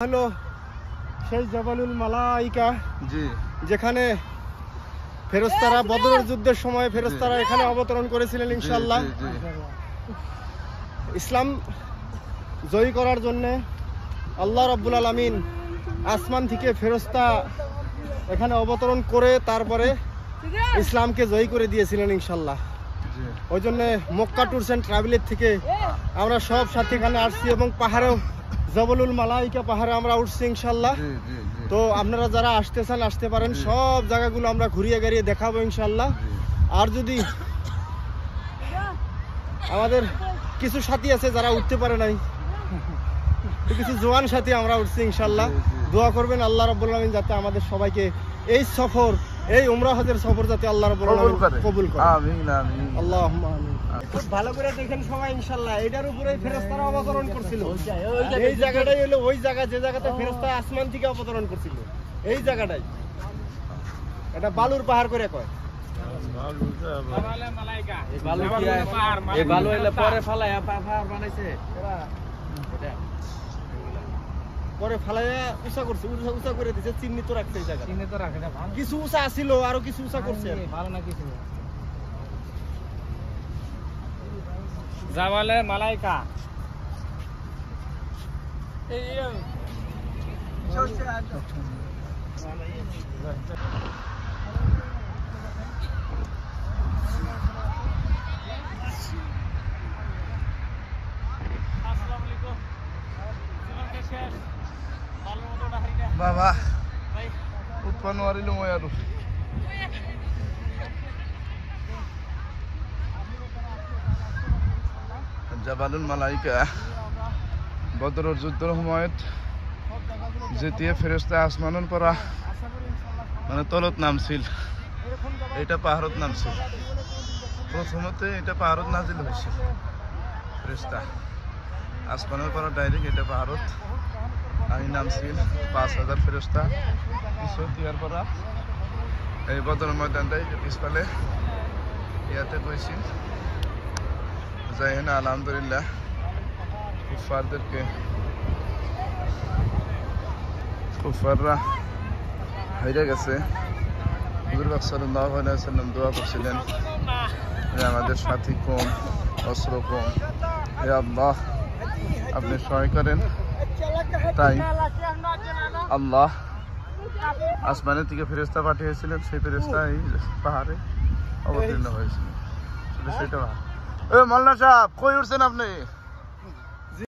হলো সেই জাবালুল মালাইকা, যেখানে ফেরেশতারা বদরের যুদ্ধের সময় ফেরেশতারা এখানে অবতরণ করেছিলেন। ইনশাআল্লাহ ইসলাম জয়ী করার জন্য আল্লাহ রাব্বুল আলামিন আসমান থেকে ফেরেশতা এখানে অবতরণ করে তারপরে ইসলামকে জয়ী করে দিয়েছিলেন। ইনশাআল্লাহ ওই জন্য মক্কা ট্যুরস অ্যান্ড ট্রাভেলের থেকে আমরা সব সাথে এখানে আসছি এবং পাহাড়েও জাবালুল মালাইকা পাহাড়ে আমরা উঠছি ইনশাআল্লাহ। তো আপনারা যারা আসতে চান আসতে পারেন, সব জায়গাগুলো আমরা ঘুরিয়ে গাড়িয়ে দেখাবো ইনশাআল্লাহ। আর যদি আমাদের কিছু সাথী আছে যারা উঠতে পারে নাই, কিছু জওয়ান সাথী আমরা উঠছি ইনশাআল্লাহ। দোয়া করবেন আল্লাহ রাব্বুল আলামিন যাতে আমাদের সবাইকে এই সফর, এই উমরা হজের সফর যাতে আল্লাহ রাব্বুল আলামিন কবুল করে। আমিন আমিন আল্লাহুম্মা আমিন। খুব ভালো করে দেখেন সবাই ইনশাআল্লাহ। এটার উপরে ফেরেশতারা অবতরণ করছিল। এই জায়গাটাই হলো ওই জায়গা যে জায়গাতে ফেরেশতা আসমান থেকে অবতরণ করছিল, এই জায়গাটাই। এটা বালুর পাহাড় করে কয়। এই বালু এলে পরে ফালায়া পাহাড় বানাইছে, পরে ফালাইয়া উঁচা করছে, উঁচা করে দিছে, চিহ্নিত রাখছে এই জায়গা। চিহ্নিত রাখে না, কিছু উঁচা ছিল আরো কিছু উঁচা করছে। ভালো না কিছু জাবালুল মালাইকা। বাবা উৎপন্ন হারিল মই আৰু জাবালুল মালাইকা বদৰৰ যুদ্ধৰ সময়ত যেতিয়া ফেৰেশতা আসমানৰ পৰা মানে তলত নামছিল, এটা পাহাৰত নামছিল। প্ৰথমতে এটা পাহাৰত নাজিল হৈছিল ফেৰেশতা, আসমানৰ পৰা ডাইৰেক্ট এটা পাহাৰত আহি নামছিল ৫,০০০ ফেরেশতা। পিছত ইয়াৰ পৰা এই বদৰ ময়দানটাই পিছফালে ইয়াতে গৈছিল। যাই হেনে আলহামদুলিল্লাহ কুফাররা হেরে গেছে। হুজুর পাক সাল্লাল্লাহু আলাইহি ওয়াসাল্লাম দোয়া করছিলেন, হে আমাদের সাথী কম, অস্ত্র কম, হে আল্লাহ আপনি সহায় করেন। তাই আল্লাহ আসমানের থেকে ফেরেশতা পাঠিয়েছিলেন, সেই ফেরেশতা এই পাহাড়ে অবতীর্ণ হয়েছিল। সেটা মৌলানা সাহেব কই উঠছেন আপনি?